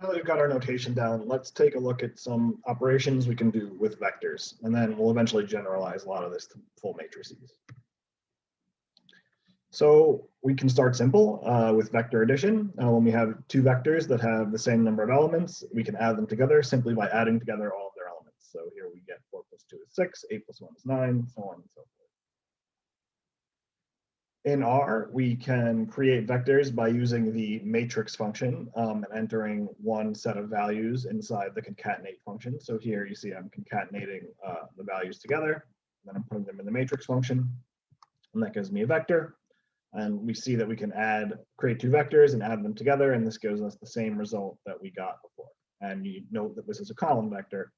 Now that we've got our notation down, let's take a look at some operations we can do with vectors, and then we'll eventually generalize a lot of this to full matrices. So we can start simple with vector addition. When we have two vectors that have the same number of elements, we can add them together simply by adding together all of their elements. So here we get 4 plus 2 is 6, 8 plus 1 is 9, so on and so forth. In R, we can create vectors by using the matrix function and entering one set of values inside the concatenate function. So here you see I'm concatenating the values together, and then I'm putting them in the matrix function, and that gives me a vector. And we see that we can create two vectors and add them together, and this gives us the same result that we got before. And you note that this is a column vector.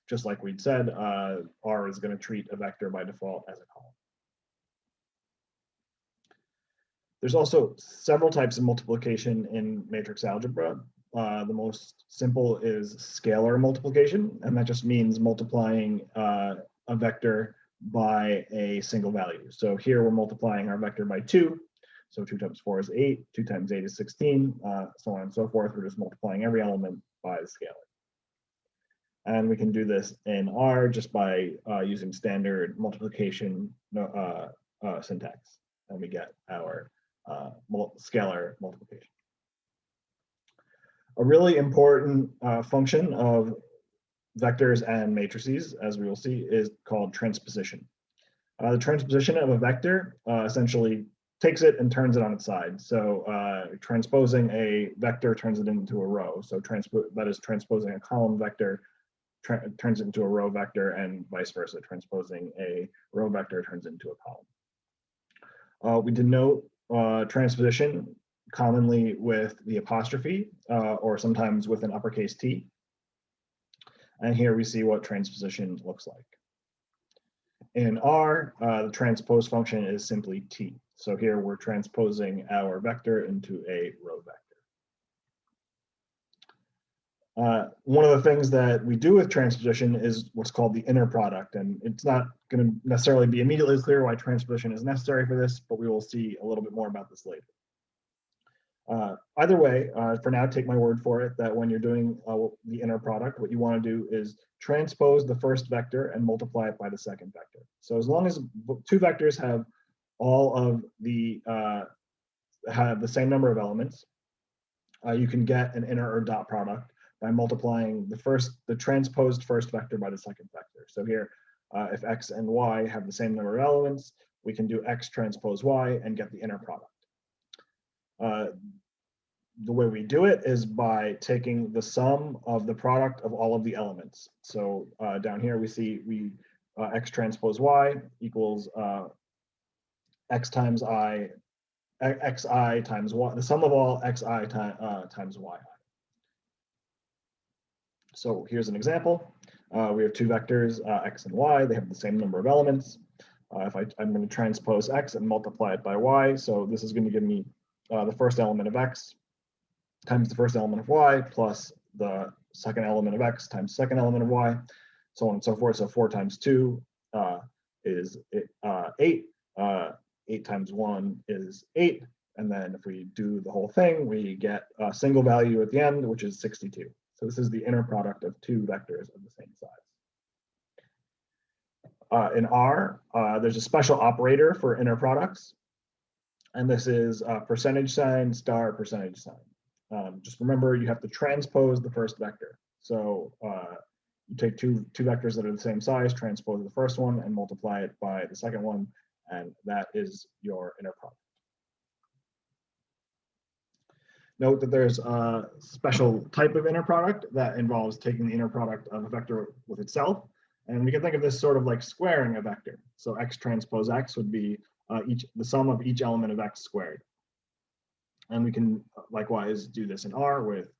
Just like we'd said, R is going to treat a vector by default as a column. There's also several types of multiplication in matrix algebra. The most simple is scalar multiplication, and that just means multiplying a vector by a single value. So here we're multiplying our vector by 2. So 2 times 4 is 8, 2 times 8 is 16, so on and so forth. We're just multiplying every element by the scalar. And we can do this in R just by using standard multiplication syntax, and we get our scalar multiplication. A really important function of vectors and matrices, as we will see, is called transposition. The transposition of a vector essentially takes it and turns it on its side. So transposing a vector turns it into a row. So that is transposing a column vector turns it into a row vector, and vice versa. Transposing a row vector turns it into a column. We denote transposition commonly with the apostrophe or sometimes with an uppercase T. And here we see what transposition looks like. In R, the transpose function is simply T. So here we're transposing our vector into a row vector. One of the things that we do with transposition is what's called the inner product, and it's not going to necessarily be immediately clear why transposition is necessary for this, but we will see a little bit more about this later. Either way, for now, take my word for it that when you're doing the inner product, what you want to do is transpose the first vector and multiply it by the second vector. So as long as two vectors have all of the have the same number of elements, you can get an inner or dot product by multiplying the transposed first vector by the second vector. So here, if x and y have the same number of elements, we can do x transpose y and get the inner product. The way we do it is by taking the sum of the product of all of the elements. So down here we see x transpose y equals x times i, xi times y, the sum of all xi times yi. So here's an example. We have two vectors, x and y. They have the same number of elements. I'm going to transpose x and multiply it by y. So this is going to give me the first element of x times the first element of y plus the second element of x times the second element of y, so on and so forth. So 4 times 2 is 8. 8 times 1 is 8. And then if we do the whole thing, we get a single value at the end, which is 62. So this is the inner product of two vectors of the same size. In R, there's a special operator for inner products. And this is percentage sign star percentage sign. Just remember, you have to transpose the first vector. So you take two vectors that are the same size, transpose the first one, and multiply it by the second one, and that is your inner product. Note that there's a special type of inner product that involves taking the inner product of a vector with itself, and we can think of this sort of like squaring a vector. So x transpose x would be the sum of each element of x squared. And we can likewise do this in R with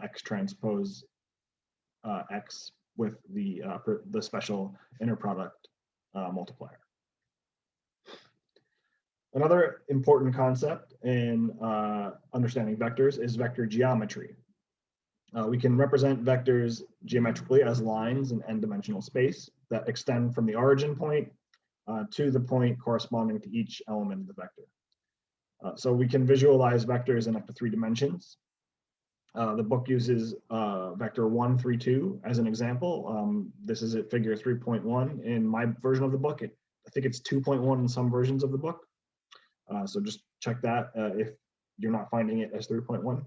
x transpose x with the special inner product multiplier. Another important concept in understanding vectors is vector geometry. We can represent vectors geometrically as lines in n-dimensional space that extend from the origin point to the point corresponding to each element of the vector. So we can visualize vectors in up to 3 dimensions. The book uses vector 1, 3, 2 as an example. This is at figure 3.1 in my version of the book. I think it's 2.1 in some versions of the book. So just check that if you're not finding it as 3.1.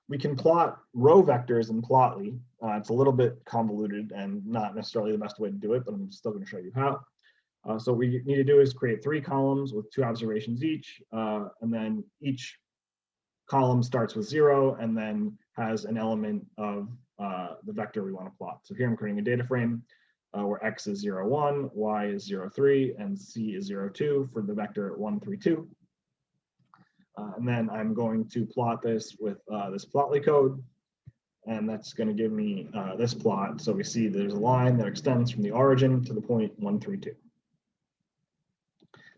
We can plot row vectors in Plotly. It's a little bit convoluted and not necessarily the best way to do it, but I'm still going to show you how. So what we need to do is create 3 columns with 2 observations each, and then each column starts with 0 and then has an element of the vector we want to plot. So here I'm creating a data frame where x is 0, 1, y is 0, 3, and c is 0, 2 for the vector 1, 3, 2. And then I'm going to plot this with this Plotly code, and that's going to give me this plot. So we see there's a line that extends from the origin to the point 1, 3, 2.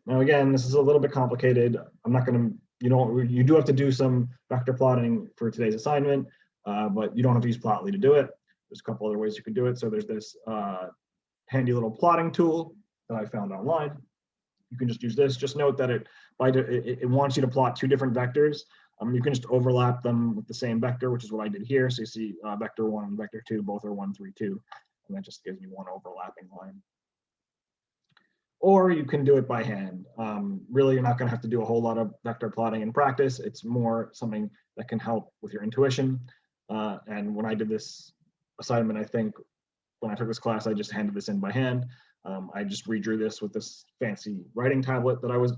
Now again, this is a little bit complicated. I'm not going to, you do have to do some vector plotting for today's assignment, but you don't have to use Plotly to do it. There's a couple other ways you could do it. So there's this handy little plotting tool that I found online. You can just use this. Just note that it wants you to plot 2 different vectors. You can just overlap them with the same vector, which is what I did here. So you see vector 1 and vector 2, both are 1, 3, 2, and that just gives you one overlapping line. Or you can do it by hand. Really, you're not going to have to do a whole lot of vector plotting in practice. It's more something that can help with your intuition. And when I did this assignment, I think when I took this class, I just handed this in by hand. I just redrew this with this fancy writing tablet that I was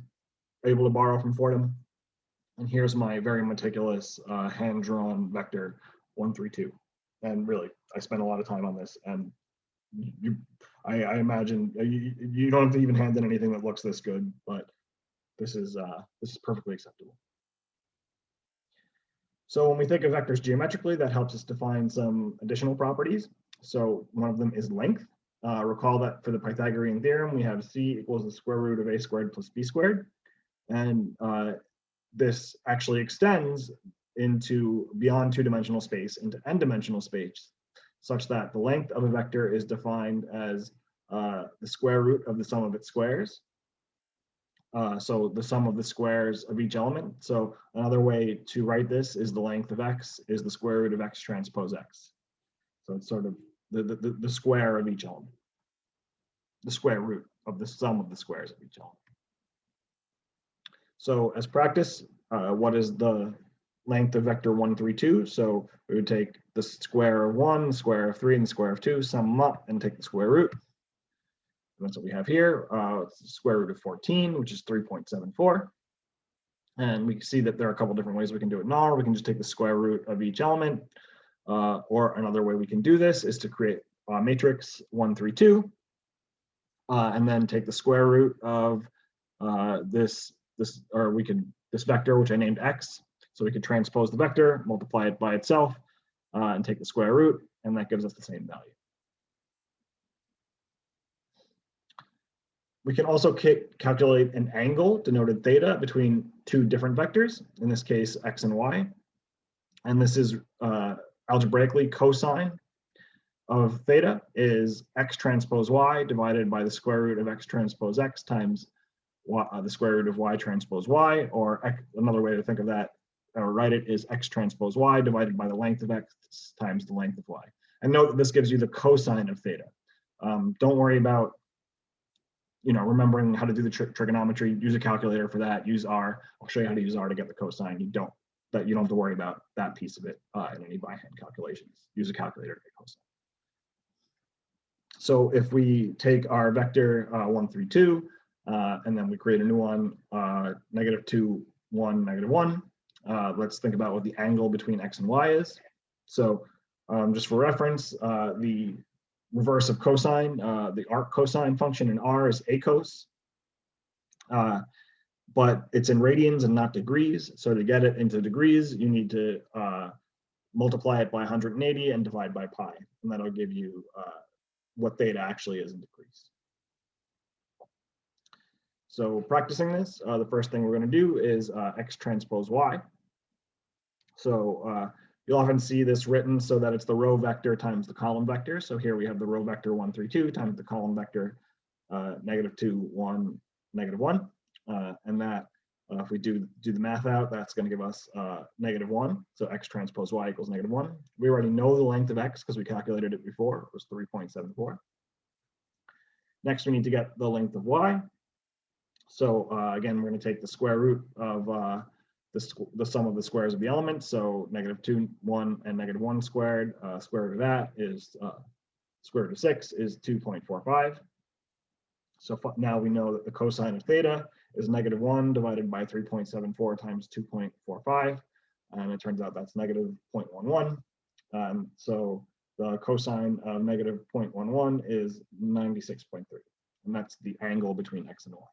able to borrow from Fordham. And here's my very meticulous hand-drawn vector 1, 3, 2. And really, I spent a lot of time on this. And I imagine you don't have to even hand in anything that looks this good, but this is perfectly acceptable. So when we think of vectors geometrically, that helps us define some additional properties. So one of them is length. Recall that for the Pythagorean theorem, we have c equals the square root of a squared plus b squared. And this actually extends into beyond 2-dimensional space into n-dimensional space, such that the length of a vector is defined as the square root of the sum of its squares. So the sum of the squares of each element. So another way to write this is the length of x is the square root of x transpose x. So it's sort of the square of each element, the square root of the sum of the squares of each element. So as practice, what is the length of vector 1, 3, 2? So we would take the square of 1, the square of 3, and the square of 2, sum them up, and take the square root. And that's what we have here. It's the square root of 14, which is 3.74. And we can see that there are a couple different ways we can do it in R. We can just take the square root of each element. Or another way we can do this is to create a matrix 1, 3, 2, and then take the square root of this vector, which I named x. So we could transpose the vector, multiply it by itself, and take the square root, and that gives us the same value. We can also calculate an angle denoted theta between 2 different vectors, in this case x and y. And this is algebraically cosine of theta is x transpose y divided by the square root of x transpose x times the square root of y transpose y, or another way to think of that or write it is x transpose y divided by the length of x times the length of y. And note that this gives you the cosine of theta. Don't worry about remembering how to do the trigonometry. Use a calculator for that. Use R. I'll show you how to use R to get the cosine. You don't have to worry about that piece of it in any by hand calculations. Use a calculator to get cosine. So if we take our vector 1, 3, 2, and then we create a new one, -2, 1, -1. Let's think about what the angle between x and y is. So just for reference, the reverse of cosine, the arc cosine function in R is acos, but it's in radians and not degrees. So to get it into degrees, you need to multiply it by 180 and divide by pi, and that'll give you what theta actually is in degrees. So practicing this, the first thing we're going to do is x transpose y. So you'll often see this written so that it's the row vector times the column vector. So here we have the row vector 1, 3, 2 times the column vector -2, 1, -1. And that If we do the math out, that's going to give us -1. So x transpose y equals -1. We already know the length of x because we calculated it before. It was 3.74. Next, we need to get the length of y. So again, we're going to take the square root of the sum of the squares of the elements. So -2, 1, and -1 squared. Square root of that is square root of 6 is 2.45. So now we know that the cosine of theta is -1 divided by 3.74 times 2.45. And it turns out that's -0.11. So the cosine of -0.11 is 96.3. And that's the angle between x and y.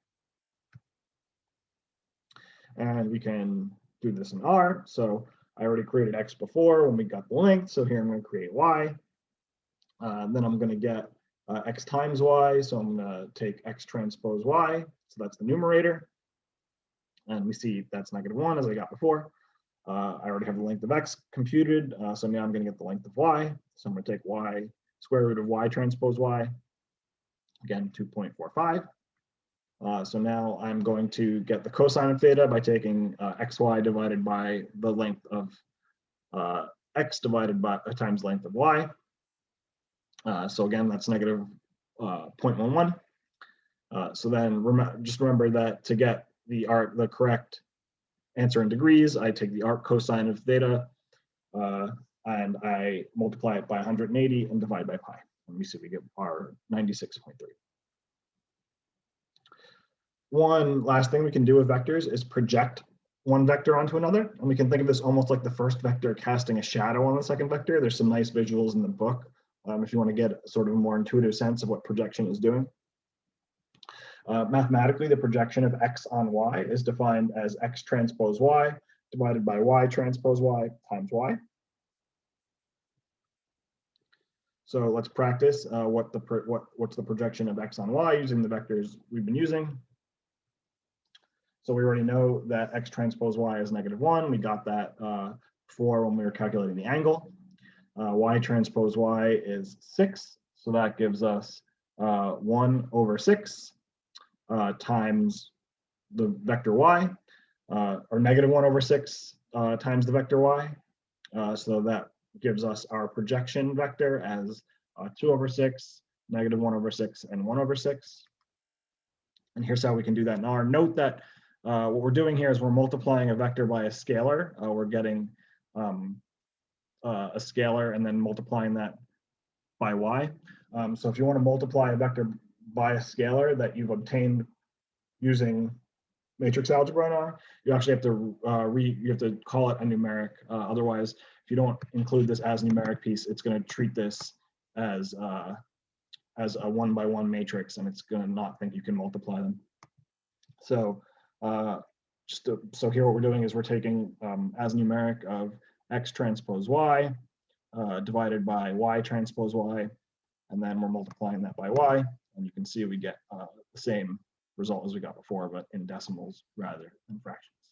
And we can do this in R. So I already created x before when we got the length. So here I'm going to create y. Then I'm going to get x times y. So I'm going to take x transpose y. So that's the numerator. And we see that's -1 as I got before. I already have the length of x computed. So now I'm going to get the length of y. So I'm going to take y, square root of y transpose y. Again, 2.45. So now I'm going to get the cosine of theta by taking xy divided by the length of x divided by times length of y. So again, that's -0.11. So then just remember that to get the correct answer in degrees, I take the arc cosine of theta and I multiply it by 180 and divide by pi. And we see we get our 96.3. One last thing we can do with vectors is project one vector onto another. And we can think of this almost like the first vector casting a shadow on the second vector. There's some nice visuals in the book if you want to get sort of a more intuitive sense of what projection is doing. Mathematically, the projection of x on y is defined as x transpose y divided by y transpose y times y. So let's practice what's the projection of x on y using the vectors we've been using. So we already know that x transpose y is -1. We got that before when we were calculating the angle. Y transpose y is 6. So that gives us 1/6 times the vector y, or -1/6 times the vector y. So that gives us our projection vector as 2/6, -1/6, and 1/6. And here's how we can do that in R. Note that what we're doing here is we're multiplying a vector by a scalar. We're getting a scalar and then multiplying that by y. So if you want to multiply a vector by a scalar that you've obtained using matrix algebra in R, you actually have to call it a numeric. Otherwise, if you don't include this as a numeric piece, it's going to treat this as a 1-by-1 matrix, and it's going to not think you can multiply them. So so here what we're doing is we're taking as numeric of x transpose y divided by y transpose y, and then we're multiplying that by y, and you can see we get the same result as we got before, but in decimals rather than fractions.